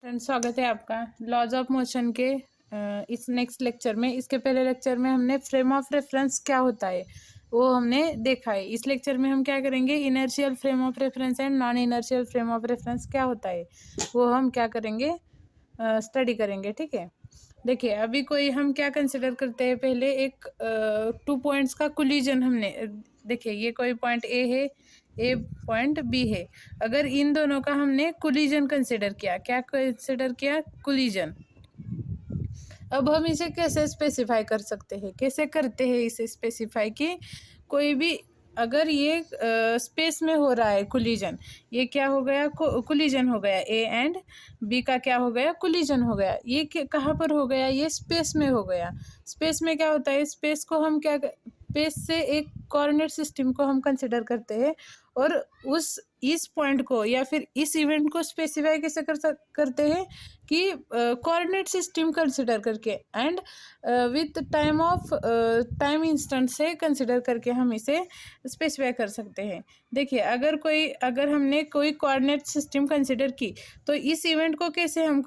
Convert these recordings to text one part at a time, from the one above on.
Friends, स्वागत है आपका लॉज ऑफ मोशन के इस नेक्स्ट लेक्चर में। इसके पहले लेक्चर में हमने फ्रेम ऑफ रेफरेंस क्या होता है वो हमने देखा है। इस लेक्चर में हम क्या करेंगे, inertial frame of reference and non inertial frame of reference क्या होता है वो हम क्या करेंगे, स्टडी करेंगे। ठीक है, देखिए अभी कोई हम क्या कंसिडर करते हैं, पहले एक 2 पॉइंट्स का कोलिजन हमने देखिए, ये कोई पॉइंट ए है, ए पॉइंट बी है। अगर इन दोनों का हमने कोलिजन कंसिडर किया, क्या कंसिडर किया, कोलिजन। अब हम इसे कैसे स्पेसिफाई कर सकते हैं, कैसे करते हैं इसे स्पेसिफाई कि कोई भी अगर ये स्पेस में हो रहा है कोलिजन, ये क्या हो गया, कोलिजन हो गया, ए एंड बी का क्या हो गया, कोलिजन हो गया। ये कहाँ पर हो गया, ये स्पेस में हो गया। स्पेस में क्या होता है, स्पेस को हम क्या, स्पेस से एक कोऑर्डिनेट सिस्टम को हम कंसिडर करते हैं और इस पॉइंट को या फिर इस इवेंट को स्पेसिफाई कैसे करते हैं कि कोऑर्डिनेट सिस्टम कंसिडर करके एंड विथ टाइम इंस्टेंट से कंसिडर करके हम इसे स्पेसिफाई कर सकते हैं। देखिए अगर हमने कोई कोऑर्डिनेट सिस्टम कंसिडर की तो इस इवेंट को कैसे हम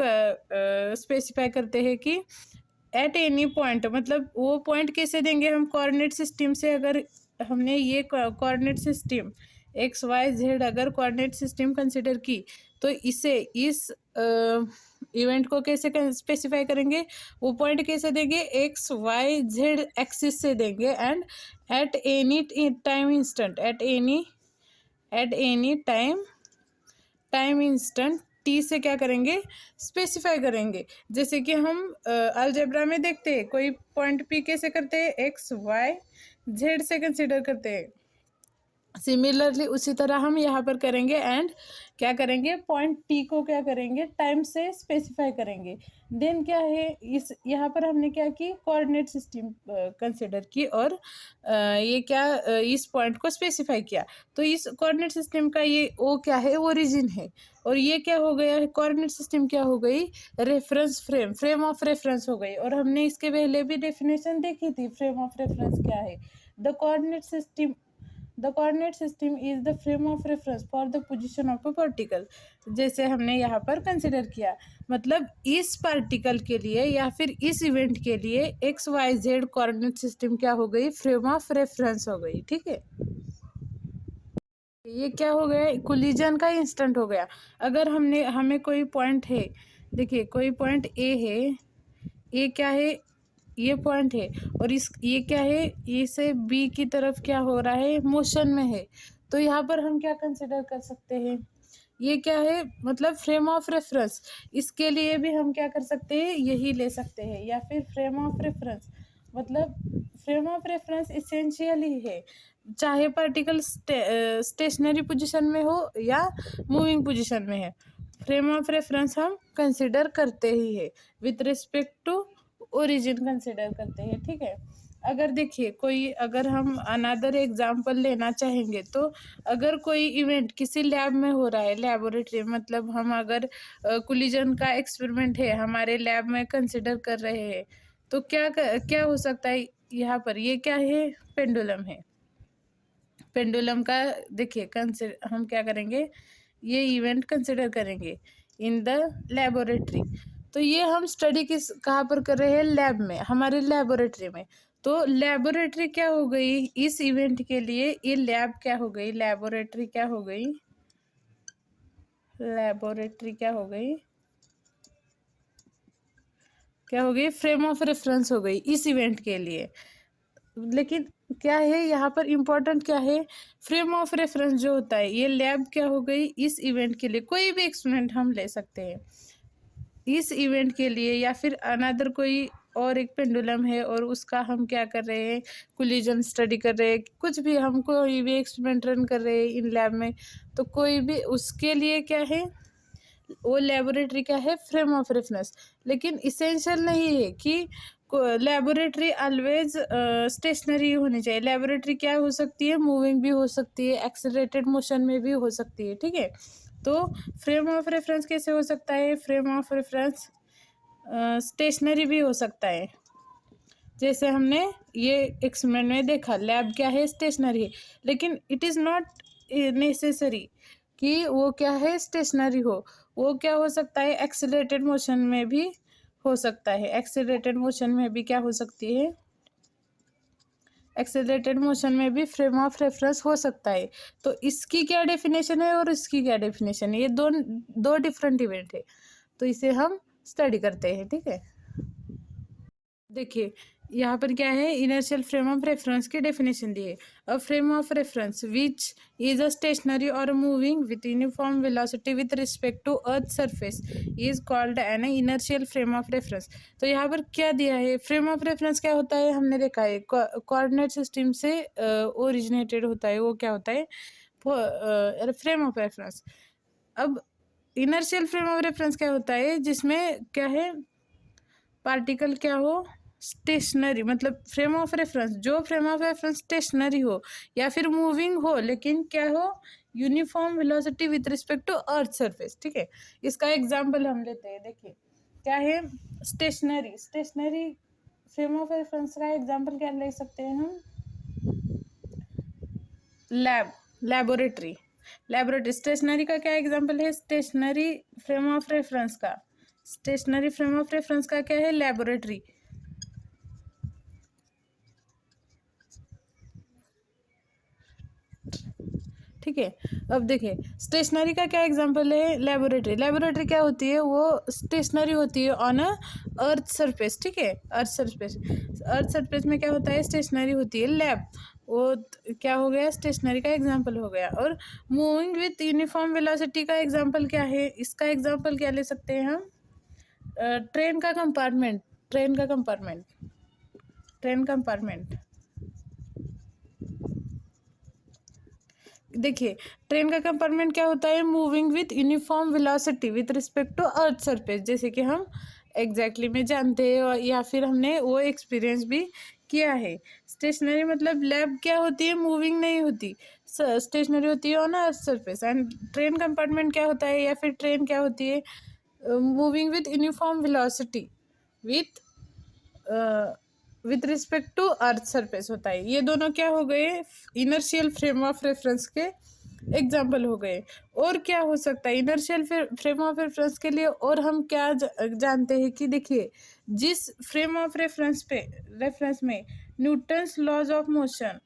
स्पेसिफाई करते हैं कि एट एनी पॉइंट, मतलब वो पॉइंट कैसे देंगे हम कोऑर्डिनेट सिस्टम से। अगर हमने ये coordinate system x y z अगर कोऑर्डिनेट सिस्टम कंसिडर की तो इस इवेंट को कैसे स्पेसिफाई करेंगे, वो पॉइंट कैसे देंगे, एक्स वाई जेड एक्सिस से देंगे and at any time instant, at any time instant T से क्या करेंगे, स्पेसिफाई करेंगे। जैसे कि हम अलजेब्रा में देखते हैं, कोई पॉइंट पी कैसे करते हैं, एक्स वाई जेड से कंसिडर करते हैं। सिमिलरली उसी तरह हम यहाँ पर करेंगे एंड क्या करेंगे, पॉइंट टी को क्या करेंगे, टाइम से स्पेसिफाई करेंगे। देन क्या है, इस यहाँ पर हमने क्या की, कोऑर्डिनेट सिस्टम कंसिडर की और ये क्या इस पॉइंट को स्पेसिफाई किया। तो इस कोऑर्डिनेट सिस्टम का ये ओ क्या है, ओरिजिन है। और ये क्या हो गया है, कोऑर्डिनेट सिस्टम क्या हो गई, रेफरेंस फ्रेम ऑफ रेफरेंस हो गई। और हमने इसके पहले भी डेफिनेशन देखी थी, फ्रेम ऑफ रेफरेंस क्या है। The coordinate system is the frame of reference for the position of a particle। जैसे हमने यहाँ पर कंसिडर किया, मतलब इस पार्टिकल के लिए या फिर इस इवेंट के लिए x y z coordinate system क्या हो गई, फ्रेम ऑफ रेफरेंस हो गई। ठीक है, ये क्या हो गया, कोलिजन का इंस्टेंट हो गया। अगर हमें कोई पॉइंट है, देखिए कोई पॉइंट ए है, ए क्या है, ये पॉइंट है और ये क्या है, ये से बी की तरफ क्या हो रहा है, मोशन में है। तो यहाँ पर हम क्या कंसिडर कर सकते हैं, ये क्या है, मतलब फ्रेम ऑफ रेफरेंस। इसके लिए भी हम क्या कर सकते हैं, यही ले सकते हैं। या फिर फ्रेम ऑफ रेफरेंस, मतलब फ्रेम ऑफ रेफरेंस इसेंशियल ही है, चाहे पार्टिकल स्टेशनरी पोजीशन में हो या मूविंग पोजीशन में है। फ्रेम ऑफ रेफरेंस हम कंसिडर करते ही है, with respect to origin consider करते हैं। ठीक है, अगर देखिए अगर हम अनदर एग्जांपल लेना चाहेंगे तो अगर कोई इवेंट किसी लैब में हो रहा है, लेबोरेटरी, मतलब हम अगर कोलिजन का एक्सपेरिमेंट है हमारे लैब में कंसिडर कर रहे हैं, तो क्या हो सकता है, यहाँ पर ये क्या है, पेंडुलम है। पेंडुलम का देखिए हम क्या करेंगे, ये इवेंट कंसिडर करेंगे इन द लेबोरेटरी। तो ये हम स्टडी कहाँ पर कर रहे हैं, लैब में, हमारे लेबोरेटरी में। तो लेबोरेटरी क्या हो गई इस इवेंट के लिए, ये लैब क्या हो गई, लेबोरेटरी क्या हो गई, लेबोरेटरी क्या हो गई, फ्रेम ऑफ रेफरेंस हो गई इस इवेंट के लिए। लेकिन क्या है यहाँ पर इम्पोर्टेंट क्या है, फ्रेम ऑफ रेफरेंस जो होता है, ये लैब क्या हो गई इस इवेंट के लिए। कोई भी एक्सपेरिमेंट हम ले सकते हैं इस इवेंट के लिए, या फिर अनदर कोई और एक पेंडुलम है और उसका हम क्या कर रहे हैं, कोलिजन स्टडी कर रहे हैं, कुछ भी हम कोई भी एक्सपेरिमेंट रन कर रहे हैं इन लैब में, तो कोई भी उसके लिए क्या है, वो लेबोरेटरी क्या है, फ्रेम ऑफ रेफरेंस। लेकिन इसेंशियल नहीं है कि लेबोरेटरी ऑलवेज स्टेशनरी होनी चाहिए। लेबोरेटरी क्या हो सकती है, मूविंग भी हो सकती है, एक्सेलरेटेड मोशन में भी हो सकती है। ठीक है, तो फ्रेम ऑफ रेफरेंस कैसे हो सकता है, फ्रेम ऑफ रेफरेंस स्टेशनरी भी हो सकता है। जैसे हमने ये एक्सपेरिमेंट में देखा, लैब क्या है, स्टेशनरी है, लेकिन इट इज़ नॉट नेसेसरी कि वो क्या है, स्टेशनरी हो। वो क्या हो सकता है, एक्सीलरेटेड मोशन में भी हो सकता है। एक्सीलरेटेड मोशन में भी क्या हो सकती है, एक्सेलरेटेड मोशन में भी फ्रेम ऑफ रेफरेंस हो सकता है। तो इसकी क्या डेफिनेशन है और इसकी क्या डेफिनेशन है, ये दो डिफरेंट इवेंट है, तो इसे हम स्टडी करते हैं। ठीक है, देखिए यहाँ पर क्या है, इनर्शियल फ्रेम ऑफ रेफरेंस की डेफिनेशन दी है। A frame of reference which is a stationary or moving with uniform velocity with respect to earth surface is called an inertial frame of reference. तो यहाँ पर क्या दिया है, फ्रेम ऑफ रेफरेंस क्या होता है, हमने देखा है कोऑर्डिनेट सिस्टम से ओरिजिनेटेड होता है, वो क्या होता है, फ्रेम ऑफ रेफरेंस। अब इनर्शियल फ्रेम ऑफ रेफरेंस क्या होता है, जिसमें क्या है, पार्टिकल क्या हो, स्टेशनरी, मतलब फ्रेम ऑफ रेफरेंस, जो फ्रेम ऑफ रेफरेंस स्टेशनरी हो या फिर मूविंग हो, लेकिन क्या हो, uniform velocity with respect to earth surface. ठीक है, इसका एग्जांपल हम लेते हैं। देखिए क्या है, स्टेशनरी फ्रेम ऑफ रेफरेंस का एग्जांपल क्या ले सकते हैं हम, लेबोरेटरी स्टेशनरी का क्या एग्जांपल है, स्टेशनरी फ्रेम ऑफ रेफरेंस का, स्टेशनरी फ्रेम ऑफ रेफरेंस का क्या है, लेबोरेटरी। ठीक है, अब देखिए स्टेशनरी का क्या एग्जांपल है, लेबोरेटरी क्या होती है, वो स्टेशनरी होती है ऑन अ अर्थ सरफेस। ठीक है, अर्थ सरफेस में क्या होता है, स्टेशनरी होती है लैब, वो क्या हो गया, स्टेशनरी का एग्जांपल हो गया। और मूविंग विथ यूनिफॉर्म वेलोसिटी का एग्जांपल क्या है, इसका एग्जांपल क्या ले सकते हैं हम, ट्रेन का कंपार्टमेंट। देखिए ट्रेन का कंपार्टमेंट क्या होता है, moving with uniform velocity with respect to earth surface, जैसे कि हम एग्जैक्टली में जानते हैं और या फिर हमने वो एक्सपीरियंस भी किया है। स्टेशनरी मतलब लैब क्या होती है, मूविंग नहीं होती, स्टेशनरी होती है on earth surface. And train compartment क्या होता है, या फिर ट्रेन क्या होती है, moving with uniform velocity with with respect to earth surface होता है। ये दोनों क्या हो गए, इनर्शियल फ्रेम ऑफ रेफरेंस के एग्जाम्पल हो गए। और क्या हो सकता है इनर्शियल फ्रेम ऑफ रेफरेंस के लिए, और हम क्या जानते हैं कि देखिए जिस फ्रेम ऑफ रेफरेंस में न्यूटन्स लॉज ऑफ मोशन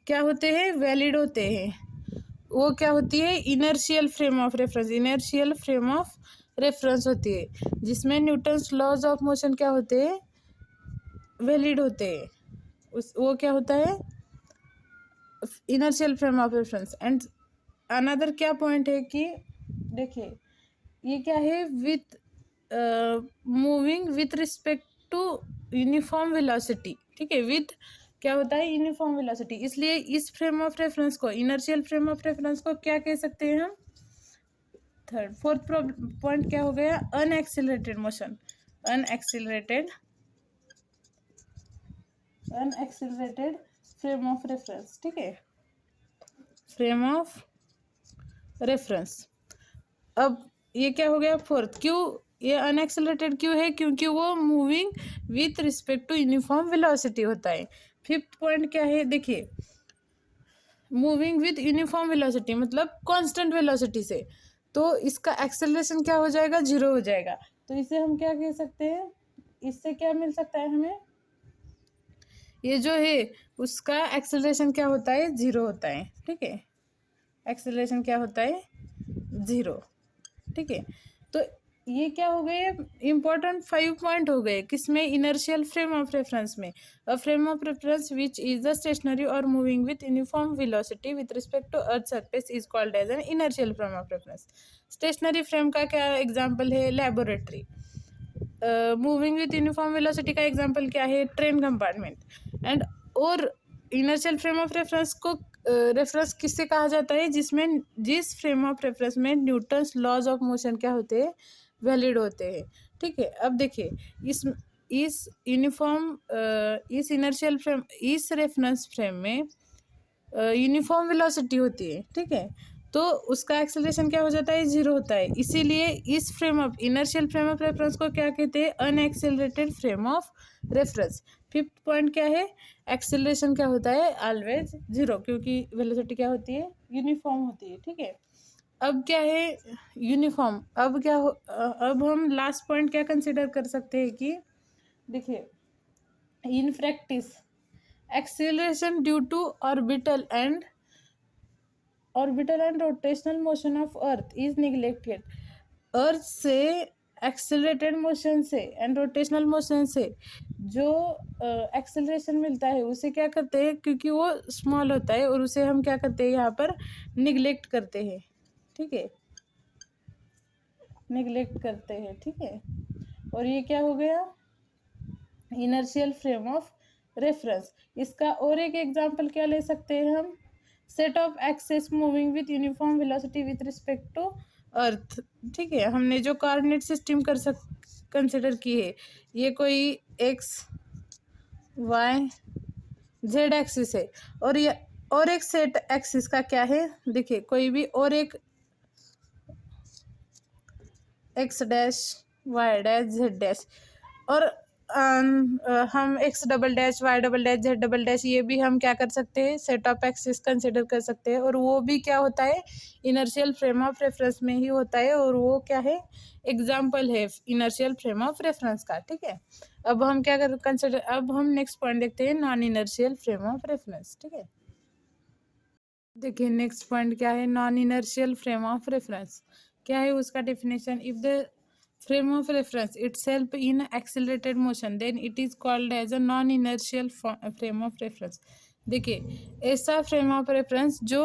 क्या होते हैं, वैलिड होते हैं, वो क्या होती है, इनर्शियल फ्रेम ऑफ रेफरेंस होती है, जिसमें न्यूटन्स लॉज ऑफ मोशन क्या होते हैं, वैलिड होते हैं, वो क्या होता है, inertial frame of reference. And another क्या पॉइंट है कि देखिए ये क्या है, with moving with respect to uniform velocity. ठीक है, विथ क्या होता है, यूनिफॉर्म वेलोसिटी, इसलिए इस फ्रेम ऑफ रेफरेंस को, इनर्शियल फ्रेम ऑफ रेफरेंस को क्या कह सकते हैं हम, फोर्थ पॉइंट क्या हो गया, अनएक्सिलरेटेड मोशन, अनएक्सिलरेटेड फ्रेम ऑफ रेफरेंस। ठीक है, फ्रेम ऑफ रेफरेंस। अब ये क्या हो गया, फोर्थ, क्यों ये अनएक्सिलरेटेड क्यों है, क्योंकि वो moving with respect to uniform velocity होता है। फिफ्थ पॉइंट क्या है, देखिए मूविंग विथ यूनिफॉर्म वेलोसिटी मतलब कांस्टेंट वेलोसिटी से, तो इसका एक्सेलरेशन क्या हो जाएगा, 0 हो जाएगा। तो इसे हम क्या कह सकते हैं, इससे क्या मिल सकता है हमें, ये जो है उसका एक्सेलरेशन क्या होता है, 0 होता है। ठीक है, एक्सेलरेशन क्या होता है, 0। ठीक है, तो ये क्या हो गए, इंपॉर्टेंट 5 पॉइंट हो गए, किसमें, इनर्शियल फ्रेम ऑफ रेफरेंस में। A frame of reference which is the stationary or moving with uniform velocity with respect to earth surface is called as an inertial frame of reference. Stationary frame का क्या example है, laboratory. Moving with uniform velocity का example क्या है, train compartment. And और inertial frame of reference को reference किससे कहा जाता है, जिस फ्रेम ऑफ रेफरेंस में न्यूटन्स लॉज ऑफ मोशन क्या होते हैं, वैलिड होते हैं। ठीक है, अब देखिए इस इनर्शियल फ्रेम, इस रेफरेंस फ्रेम में यूनिफॉर्म वेलोसिटी होती है। ठीक है, तो उसका एक्सेलरेशन क्या हो जाता है, 0 होता है। इसीलिए इनर्शियल फ्रेम ऑफ रेफरेंस को क्या कहते हैं, unaccelerated frame of reference. Fifth point क्या है, एक्सेलरेशन क्या होता है, ऑलवेज जीरो, क्योंकि वेलोसिटी क्या होती है, यूनिफॉर्म होती है। ठीक है, अब क्या है यूनिफॉर्म, अब क्या हो, अब हम लास्ट पॉइंट क्या कंसिडर कर सकते हैं कि देखिए, in practice acceleration due to orbital and rotational motion of earth is neglected. Earth से एक्सेलरेटेड मोशन से एंड रोटेशनल मोशन से जो एक्सेलरेशन मिलता है उसे क्या करते हैं, क्योंकि वो स्मॉल होता है और उसे हम क्या करते हैं यहाँ पर निग्लेक्ट करते हैं। ठीक है, निग्लेक्ट करते हैं। ठीक है, और ये क्या हो गया, इनर्शियल फ्रेम ऑफ रेफरेंस। इसका और एक एग्जांपल क्या ले सकते हैं हम, set of axes moving with uniform velocity with respect to earth. ठीक है, हमने जो कोऑर्डिनेट सिस्टम कंसिडर की है, ये कोई एक्स वाई जेड एक्सिस है, और ये और एक सेट एक्सिस का क्या है, देखिए कोई भी और एक x dash y dash z dash, और हम x double dash y double dash z double dash, ये भी हम क्या कर सकते हैं, सेट ऑफ एक्सिस कंसिडर कर सकते हैं, और वो भी क्या होता है, इनर्शियल फ्रेम ऑफ रेफरेंस में ही होता है, और वो क्या है, एग्जाम्पल है इनर्शियल फ्रेम ऑफ रेफरेंस का। ठीक है, अब हम क्या कर कंसिडर, अब हम नेक्स्ट पॉइंट देखते हैं, non inertial frame of reference. ठीक है, देखिए नेक्स्ट पॉइंट क्या है, non inertial frame of reference क्या है, उसका definition, if the frame of reference itself in accelerated motion then it is called as a non inertial frame of reference। देखिए, ऐसा फ्रेम ऑफ रेफरेंस जो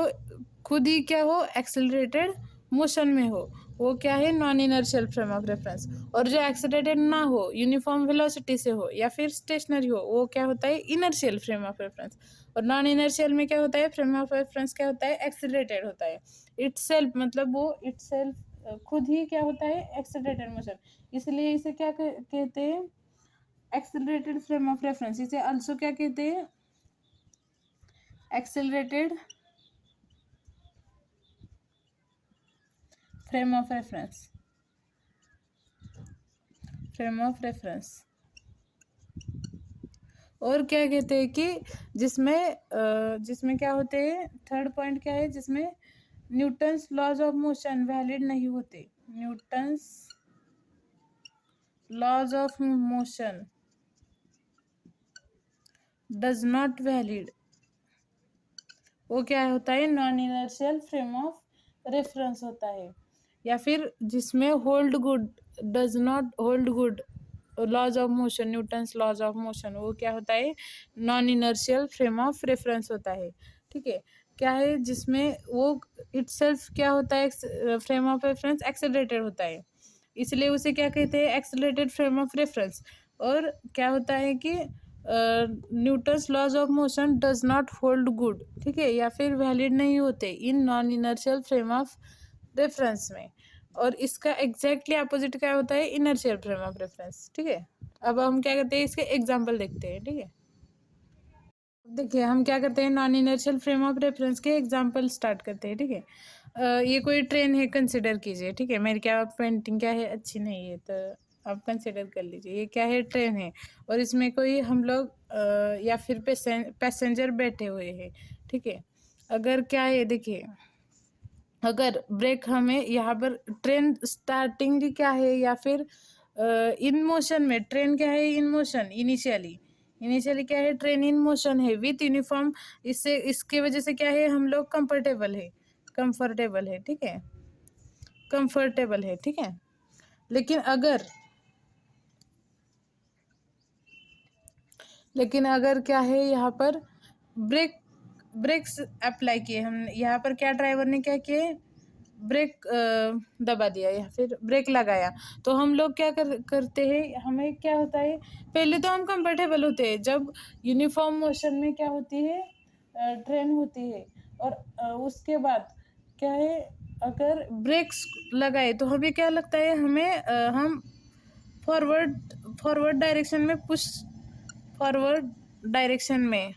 खुद ही क्या हो, एक्सेलरेटेड मोशन में हो, वो क्या है, non inertial frame of reference. और जो एक्सेलरेटेड ना हो, यूनिफॉर्म वेलोसिटी से हो या फिर स्टेशनरी हो, वो क्या होता है, इनर्शियल फ्रेम ऑफ रेफरेंस। और नॉन इनर्शियल में क्या होता है, फ्रेम ऑफ रेफरेंस क्या होता है, एक्सेलरेटेड होता है। इटसेल्फ मतलब वो इटसेल्फ खुद ही क्या होता है, एक्सेलरेटेड मोशन, इसलिए इसे क्या कहते हैं, एक्सेलरेटेड फ्रेम ऑफ रेफरेंस। इसे आल्सो क्या कहते हैं, accelerated frame of reference, frame of reference. और क्या कहते हैं कि जिसमें क्या होते हैं, थर्ड पॉइंट क्या है, जिसमें Newton's laws of motion valid नहीं होते, Newton's laws of motion does not valid, वो क्या होता है, non inertial frame of reference होता है। या फिर जिसमें hold good does not hold good laws of motion, Newton's laws of motion, वो क्या होता है, non inertial frame of reference होता है। ठीक है, क्या है, जिसमें वो इटसेल्फ क्या होता है, फ्रेम ऑफ रेफरेंस एक्सेलरेटेड होता है, इसलिए उसे क्या कहते हैं, एक्सेलरेटेड फ्रेम ऑफ रेफरेंस। और क्या होता है कि Newton's laws of motion does not hold good, ठीक है, या फिर वैलिड नहीं होते इन non inertial frame of reference में। और इसका एग्जैक्टली अपोजिट क्या होता है, इनर्शियल फ्रेम ऑफ रेफरेंस। ठीक है, अब हम क्या करते हैं, इसके एग्जाम्पल देखते हैं। ठीक है, देखिए हम क्या करते हैं, non inertial frame of reference के एग्जाम्पल स्टार्ट करते हैं। ठीक है, ये कोई ट्रेन है, कंसिडर कीजिए। ठीक है, मेरी क्या पेंटिंग क्या है, अच्छी नहीं है, तो आप कंसिडर कर लीजिए। ये क्या है, ट्रेन है, और इसमें कोई हम लोग या फिर पैसेंजर बैठे हुए हैं। ठीक है, अगर क्या है, देखिए अगर ब्रेक हमें यहाँ पर, ट्रेन स्टार्टिंग क्या है, या फिर इन मोशन में, ट्रेन क्या है, इन मोशन, इनिशियली क्या है, ट्रेन इन मोशन है विथ यूनिफॉर्म, इससे इसके वजह से क्या है, हम लोग कंफर्टेबल है, ठीक है, कंफर्टेबल है। ठीक है, लेकिन अगर क्या है, यहाँ पर ब्रेक्स अप्लाई किए हम, यहाँ पर क्या ड्राइवर ने क्या किए, ब्रेक दबा दिया या फिर ब्रेक लगाया, तो हम लोग क्या करते हैं, हमें क्या होता है, पहले तो हम कंफर्टेबल होते हैं जब यूनिफॉर्म मोशन में क्या होती है, ट्रेन होती है, और उसके बाद क्या है, अगर ब्रेक्स लगाए तो हमें क्या लगता है, हम फॉरवर्ड डायरेक्शन में फॉरवर्ड डायरेक्शन में,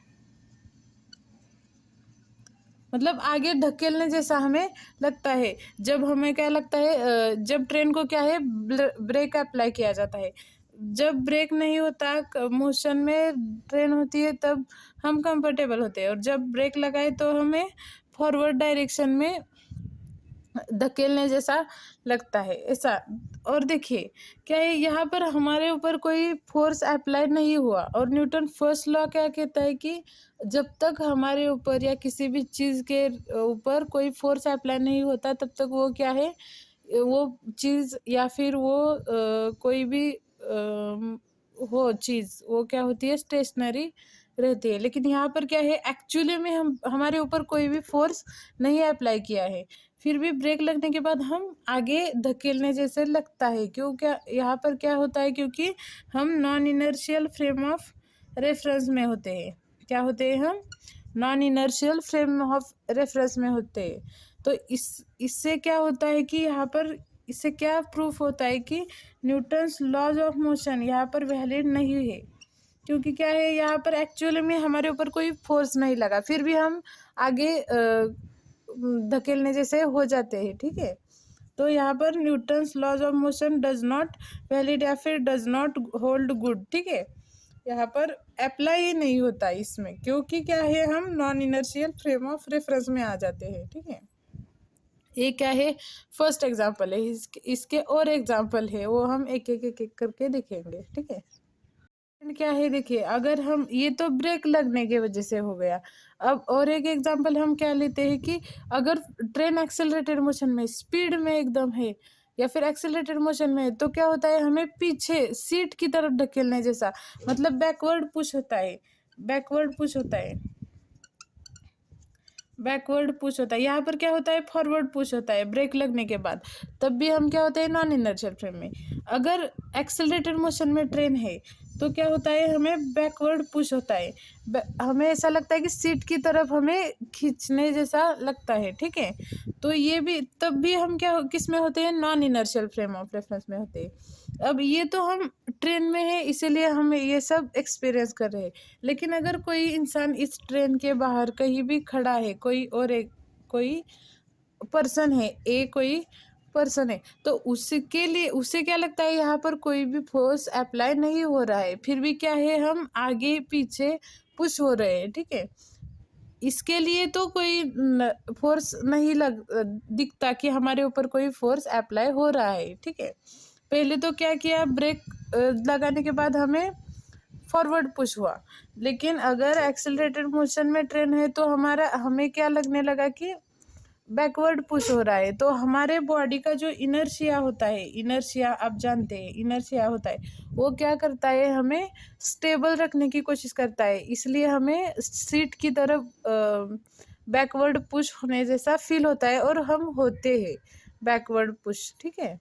मतलब आगे ढकेलने जैसा हमें लगता है। जब हमें क्या लगता है, जब ट्रेन को क्या है, ब्रेक अप्लाई किया जाता है, जब ब्रेक नहीं होता मोशन में ट्रेन होती है तब हम कंफर्टेबल होते हैं, और जब ब्रेक लगाए तो हमें फॉरवर्ड डायरेक्शन में धकेलने जैसा लगता है ऐसा। और देखिए क्या है, यहाँ पर हमारे ऊपर कोई फोर्स अप्लाई नहीं हुआ, और न्यूटन फर्स्ट लॉ क्या कहता है कि जब तक हमारे ऊपर या किसी भी चीज़ के ऊपर कोई फोर्स अप्लाई नहीं होता तब तक वो क्या है, वो चीज़ या फिर वो कोई भी हो चीज़ वो क्या होती है, स्टेशनरी रहती है। लेकिन यहाँ पर क्या है, एक्चुअली में हम हमारे ऊपर कोई भी फोर्स नहीं अप्लाई किया है, फिर भी ब्रेक लगने के बाद हम आगे धकेलने जैसे लगता है। क्यों, क्या यहाँ पर क्या होता है, क्योंकि हम non inertial frame of reference में होते हैं। क्या होते हैं हम? Non inertial frame of reference में होते हैं। तो इससे क्या होता है कि यहाँ पर इससे क्या प्रूफ होता है कि न्यूटन्स लॉज ऑफ मोशन यहाँ पर वैलिड नहीं है, क्योंकि क्या है, यहाँ पर एक्चुअली में हमारे ऊपर कोई फोर्स नहीं लगा, फिर भी हम आगे धकेलने जैसे हो जाते हैं। ठीक है, तो यहाँ पर Newton's laws of motion does not valid या फिर डज नॉट होल्ड गुड। ठीक है, यहाँ पर अप्लाई ही नहीं होता इसमें, क्योंकि क्या है, हम non inertial frame of reference में आ जाते हैं। ठीक है, ये क्या है, फर्स्ट एग्जाम्पल है। इसके और एग्जाम्पल है, वो हम एक एक करके देखेंगे। ठीक है, क्या है, देखिए अगर हम, ये तो ब्रेक लगने की वजह से हो गया। अब और एक एग्जांपल हम क्या लेते हैं कि अगर ट्रेन एक्सेलरेटेड मोशन में स्पीड में एकदम है या फिर एक्सेलरेटेड मोशन में है, तो क्या होता है, हमें पीछे सीट की तरफ धकेलने जैसा, मतलब बैकवर्ड पुश होता है, बैकवर्ड पुश होता है, बैकवर्ड पुश होता है। यहाँ पर क्या होता है, फॉरवर्ड पुश होता है ब्रेक लगने के बाद। तब भी हम क्या होते हैं, नॉन इनर्शियल फ्रेम में। अगर एक्सेलरेटेड मोशन में ट्रेन है तो क्या होता है, हमें बैकवर्ड पुश होता है, हमें ऐसा लगता है कि सीट की तरफ हमें खींचने जैसा लगता है। ठीक है, तो ये भी तब भी हम क्या किस में होते हैं, non inertial frame of reference में होते हैं। अब ये तो हम ट्रेन में है इसीलिए हम ये सब एक्सपीरियंस कर रहे हैं। लेकिन अगर कोई इंसान इस ट्रेन के बाहर कहीं भी खड़ा है, कोई और एक कोई पर्सन है, कोई पर्सन है, तो उसके लिए उसे क्या लगता है, यहाँ पर कोई भी फोर्स अप्लाई नहीं हो रहा है, फिर भी क्या है, हम आगे पीछे पुश हो रहे हैं। ठीक है, इसके लिए तो कोई फोर्स नहीं दिखता कि हमारे ऊपर कोई फोर्स अप्लाई हो रहा है। ठीक है, पहले तो क्या किया, ब्रेक लगाने के बाद हमें फॉरवर्ड पुश हुआ। लेकिन अगर एक्सेलरेटेड मोशन में ट्रेन है तो हमें क्या लगने लगा कि बैकवर्ड पुश हो रहा है। तो हमारे बॉडी का जो इनर्शिया होता है, इनर्शिया आप जानते हैं, इनर्शिया होता है, वो क्या करता है, हमें स्टेबल रखने की कोशिश करता है, इसलिए हमें सीट की तरफ बैकवर्ड पुश होने जैसा फील होता है, और हम होते हैं बैकवर्ड पुश। ठीक है,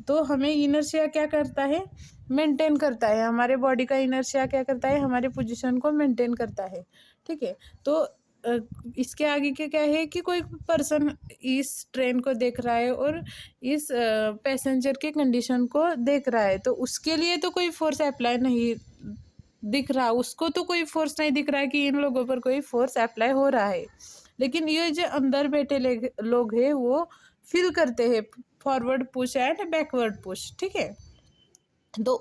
तो हमें इनर्शिया क्या करता है, मेंटेन करता है, हमारे बॉडी का इनर्शिया क्या करता है, हमारे पोजीशन को मेंटेन करता है। ठीक है, तो इसके आगे के क्या है कि कोई पर्सन इस ट्रेन को देख रहा है और इस पैसेंजर के कंडीशन को देख रहा है, तो उसके लिए तो कोई फोर्स अप्लाई नहीं दिख रहा, उसको तो कोई फोर्स नहीं दिख रहा है कि इन लोगों पर कोई फोर्स अप्लाई हो रहा है। लेकिन ये जो अंदर बैठे लोग हैं वो फील करते हैं forward push and backward push. ठीक है, तो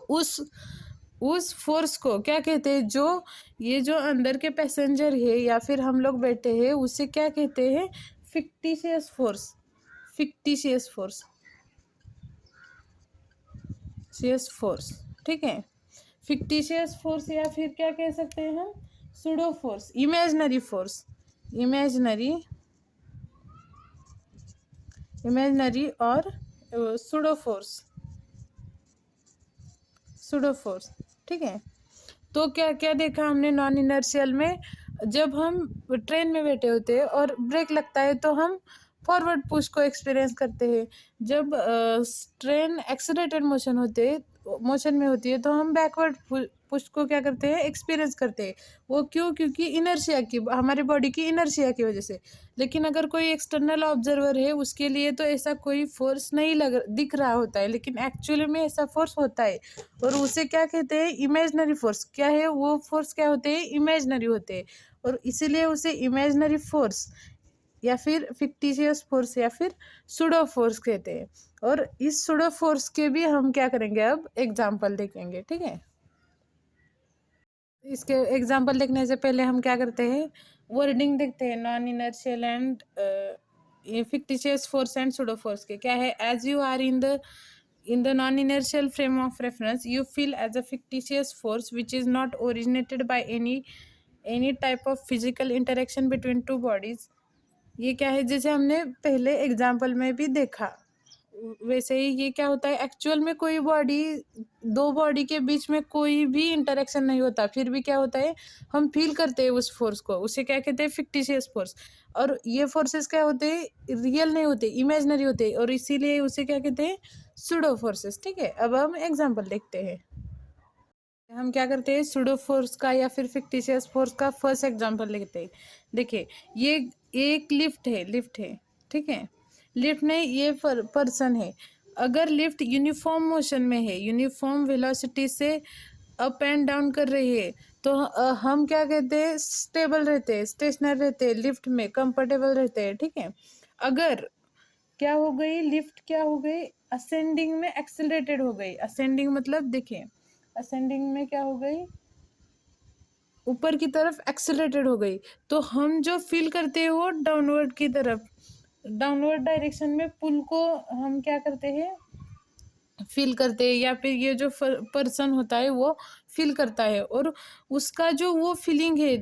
उस फोर्स को क्या कहते हैं, जो ये जो अंदर के पैसेंजर है या फिर हम लोग बैठे हैं, उसे क्या कहते हैं, fictitious force, fictitious force, fictitious force. ठीक है, फिक्टिशियस फोर्स या फिर क्या कह सकते हैं हम, pseudo force, imaginary force, imaginary और सूडो फोर्स, सूडो फोर्स। ठीक है, तो क्या क्या देखा हमने नॉन इनर्शियल में, जब हम ट्रेन में बैठे होते हैं और ब्रेक लगता है तो हम फॉरवर्ड पुश को एक्सपीरियंस करते हैं। जब ट्रेन एक्सीलरेटेड मोशन में होती है तो हम बैकवर्ड पुश को क्या करते हैं, एक्सपीरियंस करते हैं। वो क्यों, क्योंकि इनर्शिया की, हमारे बॉडी की इनर्शिया की वजह से। लेकिन अगर कोई एक्सटर्नल ऑब्जर्वर है उसके लिए तो ऐसा कोई फोर्स नहीं दिख रहा होता है, लेकिन एक्चुअली में ऐसा फोर्स होता है, और उसे क्या कहते हैं, इमेजिनरी फोर्स। क्या है वो फोर्स, क्या होते हैं, इमेजिनरी होते हैं, और इसीलिए उसे इमेजिनरी फोर्स या फिर फिक्टिशियस फोर्स या फिर सुडो फोर्स कहते हैं। और इस सुडो फोर्स के भी हम क्या करेंगे, अब एग्जाम्पल देखेंगे, ठीक है। इसके एग्जाम्पल देखने से पहले हम क्या करते हैं, वर्डिंग देखते हैं non inertial and fictitious force and pseudo force के क्या है। as you are in the non inertial frame of reference you feel as a fictitious force which is not originated by any type of physical interaction between two bodies। ये क्या है, जैसे हमने पहले example में भी देखा वैसे ही ये क्या होता है, एक्चुअल में कोई बॉडी, दो बॉडी के बीच में कोई भी इंटरेक्शन नहीं होता, फिर भी क्या होता है, हम फील करते हैं उस फोर्स को, उसे क्या कहते हैं, फिक्टिशियस फोर्स। और ये फोर्सेस क्या होते हैं, रियल नहीं होते, इमेजिनरी होते हैं, और इसीलिए उसे क्या कहते हैं, सुडो फोर्सेस, ठीक है। अब हम एग्जाम्पल देखते हैं। हम क्या करते हैं, सुडो फोर्स का या फिर फिक्टिशियस फोर्स का फर्स्ट एग्जाम्पल लेते हैं। देखिए ये एक लिफ्ट है, ठीक है। लिफ्ट नहीं, ये पर्सन है। अगर लिफ्ट यूनिफॉर्म मोशन में है, यूनिफॉर्म वेलोसिटी से अप एंड डाउन कर रही है, तो हम क्या कहते हैं, स्टेबल रहते हैं, स्टेशनरी रहते हैं, लिफ्ट में कंफर्टेबल रहते हैं, ठीक है। अगर क्या हो गई, लिफ्ट क्या हो गई, असेंडिंग में एक्सेलरेटेड हो गई। असेंडिंग मतलब देखिए, असेंडिंग में क्या हो गई, ऊपर की तरफ एक्सेलरेटेड हो गई, तो हम जो फील करते हैं वो डाउनवर्ड की तरफ, डाउनवर्ड डायरेक्शन में पुल को हम क्या करते हैं, फील करते हैं, या फिर ये जो पर्सन होता है वो फील करता है। और उसका जो वो फीलिंग है,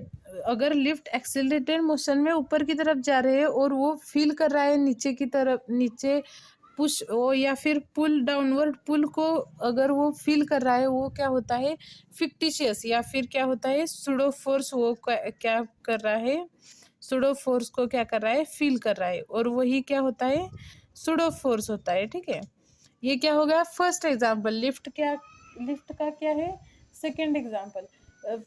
अगर लिफ्ट एक्सेलरेटेड मोशन में ऊपर की तरफ जा रहे हैं और वो फील कर रहा है नीचे की तरफ, नीचे पुश हो या फिर पुल, डाउनवर्ड पुल को अगर वो फील कर रहा है, वो क्या होता है, फिक्टिशियस या फिर क्या होता है, सुडो फोर्स। वो क्या कर रहा है, सुडो फोर्स को क्या कर रहा है, फील कर रहा है, और वही क्या होता है, सुडो फोर्स होता है, ठीक है। ये क्या हो गया, फर्स्ट एग्जाम्पल। लिफ्ट का क्या है, second example.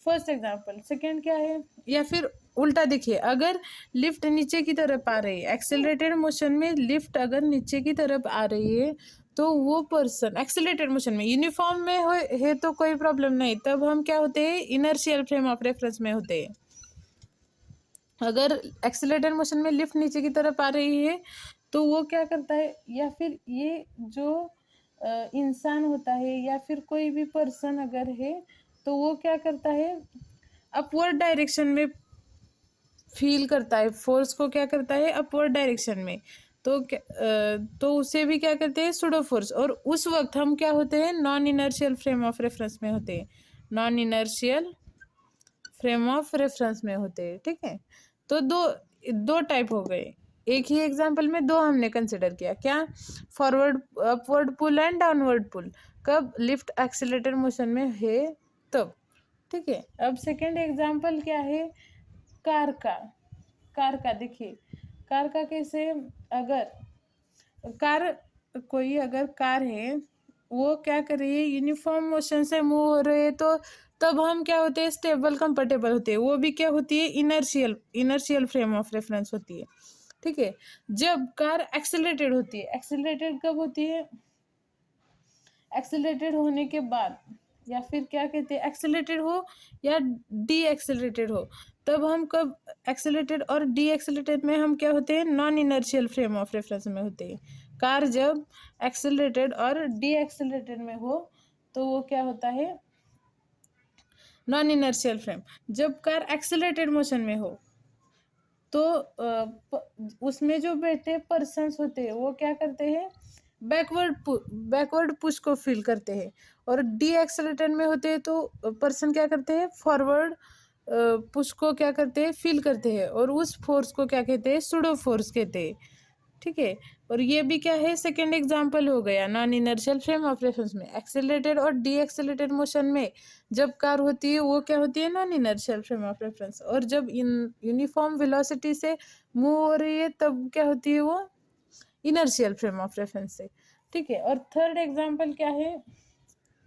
First example, second क्या है, या फिर उल्टा देखिए, अगर लिफ्ट नीचे की तरफ आ रही है, एक्सेलरेटेड मोशन में लिफ्ट अगर नीचे की तरफ आ रही है, तो वो पर्सन एक्सेलरेटेड मोशन में, यूनिफॉर्म में है तो कोई प्रॉब्लम नहीं, तब हम क्या होते हैं, इनर्शियल फ्रेम ऑफ रेफरेंस में होते हैं। अगर एक्सेलरेटेड मोशन में लिफ्ट नीचे की तरफ आ रही है, तो वो क्या करता है, या फिर ये जो इंसान होता है या फिर कोई भी पर्सन अगर है, तो वो क्या करता है, अपवर्ड डायरेक्शन में फील करता है, फोर्स को क्या करता है, अपवर्ड डायरेक्शन में। तो उसे भी क्या कहते हैं, सुडो फोर्स। और उस वक्त हम क्या होते हैं, non inertial frame of reference में होते हैं, non inertial frame of reference में होते हैं, ठीक है। तो दो टाइप हो गए, एक ही एग्जाम्पल में दो हमने कंसिडर किया, क्या, forward upward pull and downward pull, कब लिफ्ट एक्सीलरेटेड मोशन में है तब, ठीक है। अब सेकंड एग्जाम्पल क्या है, कार का देखिए, कार का कैसे, अगर कार, कोई अगर कार है, वो क्या कर रही है, यूनिफॉर्म मोशन से मूव हो रहे है, तो तब हम क्या होते हैं, स्टेबल कंफर्टेबल होते हैं। वो भी क्या होती है, इनर्शियल फ्रेम ऑफ रेफरेंस होती है, ठीक है। जब कार एक्सेलरेटेड होती है, एक्सेलरेटेड कब होती है, एक्सेलरेटेड होने के बाद, या फिर क्या कहते हैं, एक्सेलरेटेड हो या डी एक्सेलरेटेड हो, तब हम कब, एक्सेलरेटेड और डी एक्सेलरेटेड में हम क्या होते हैं, non inertial frame of reference में होते हैं। कार जब एक्सेलरेटेड और डी एक्सेलरेटेड में हो, तो वो क्या होता है, नॉन इनर्शियल फ्रेम। जब कार एक्सेलरेटेड मोशन में हो, तो उसमें जो बैठे पर्सन्स होते हैं वो क्या करते हैं, बैकवर्ड पुश को फील करते हैं। और डी एक्सेलरेटेड में होते हैं तो पर्सन क्या करते हैं, फॉरवर्ड पुश को क्या करते हैं, फील करते हैं, और उस फोर्स को क्या कहते हैं, सुडो फोर्स कहते हैं, ठीक है। और ये भी क्या है, सेकेंड एग्जाम्पल हो गया non inertial frame of reference में। एक्सेलरेटेड और डी एक्सेलरेटेड मोशन में जब कार होती है, वो क्या होती है, non inertial frame of reference. और जब यूनिफॉर्म वेलोसिटी से मूव हो रही है, तब क्या होती है, वो इनर्शियल फ्रेम ऑफ रेफरेंस से, ठीक है। और थर्ड एग्जाम्पल क्या है,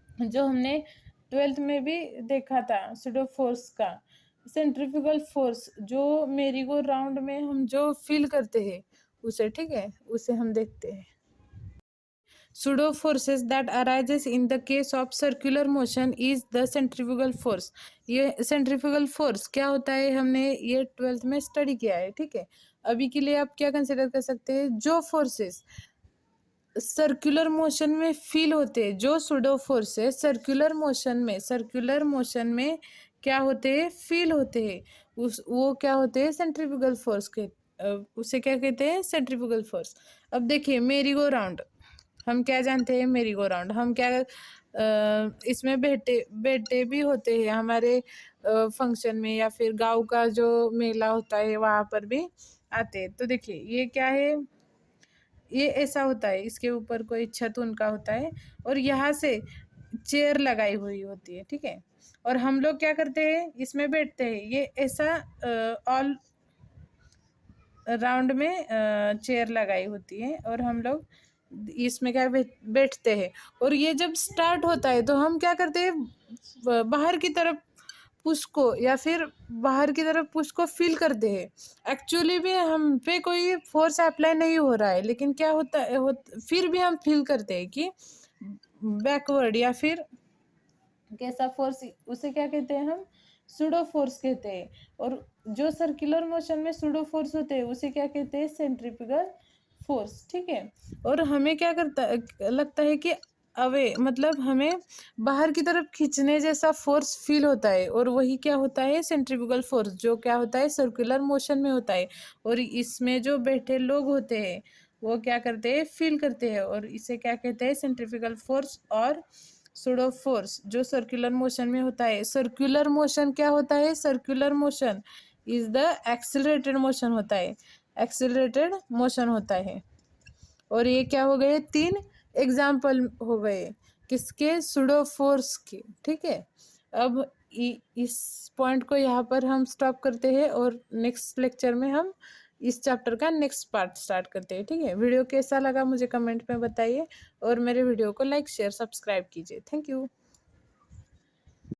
जो हमने ट्वेल्थ में भी देखा था, सुडो फोर्स का, सेंट्रीफ्यूगल फोर्स, जो मेरी गो राउंड में हम जो फील करते हैं उसे, ठीक है, उसे हम देखते हैं। Pseudo forces that arises in the case of circular motion is the centrifugal force। ये centrifugal force क्या होता है, हमने ये ट्वेल्थ में स्टडी किया है, ठीक है। अभी के लिए आप क्या कंसिडर कर सकते हैं, जो फोर्सेस सर्कुलर मोशन में फील होते हैं, जो सुडो फोर्स है सर्कुलर मोशन में क्या होते हैं, फील होते हैं, उस वो क्या होते हैं, सेंट्रीफ्यूगल फोर्स के उसे क्या कहते हैं, सेंट्रीफ्यूगल फोर्स। अब देखिए मेरी गो राउंड, हम क्या जानते हैं, मेरी गो राउंड हम क्या इसमें बैठे बैठे भी होते हैं हमारे फंक्शन में, या फिर गांव का जो मेला होता है वहां पर भी आते हैं। तो देखिए ये क्या है, ये ऐसा होता है, इसके ऊपर कोई छत उनका होता है और यहाँ से चेयर लगाई हुई होती है, ठीक है। और हम लोग क्या करते हैं, इसमें बैठते हैं, ये ऐसा ऑल राउंड में चेयर लगाई होती है और हम लोग इसमें क्या बैठते हैं। और ये जब स्टार्ट होता है तो हम क्या करते हैं, बाहर की तरफ पुश को, या फिर बाहर की तरफ पुश को फील करते हैं। एक्चुअली भी हम पे कोई फोर्स अप्लाई नहीं हो रहा है, लेकिन क्या होता है फिर भी हम फील करते हैं कि बैकवर्ड या फिर कैसा फोर्स, उसे क्या कहते हैं हम, सुडो फोर्स कहते हैं। और जो सर्कुलर मोशन में सुडो फोर्स होते हैं उसे क्या कहते हैं, सेंट्रीफ्यूगल फोर्स, ठीक है। और हमें क्या करता लगता है कि अवे मतलब हमें बाहर की तरफ खींचने जैसा फोर्स फील होता है, और वही क्या होता है, सेंट्रीफ्यूगल फोर्स, जो क्या होता है, सर्कुलर मोशन में होता है। और इसमें जो बैठे लोग होते हैं वो क्या करते हैं, फील करते हैं, और इसे क्या कहते हैं, सेंट्रीफ्यूगल फोर्स और सुडो फोर्स, जो सर्कुलर मोशन में होता है। सर्कुलर मोशन क्या होता है, circular motion is the accelerated motion होता है, एक्सेलरेटेड मोशन होता है। और ये क्या हो गए, 3 एग्जाम्पल हो गए किसके, सुडो फोर्स के, ठीक है। अब इस पॉइंट को यहाँ पर हम स्टॉप करते हैं और नेक्स्ट लेक्चर में हम इस चैप्टर का नेक्स्ट पार्ट स्टार्ट करते हैं, ठीक है। वीडियो कैसा लगा मुझे कमेंट में बताइए, और मेरे वीडियो को लाइक शेयर सब्सक्राइब कीजिए। Thank you.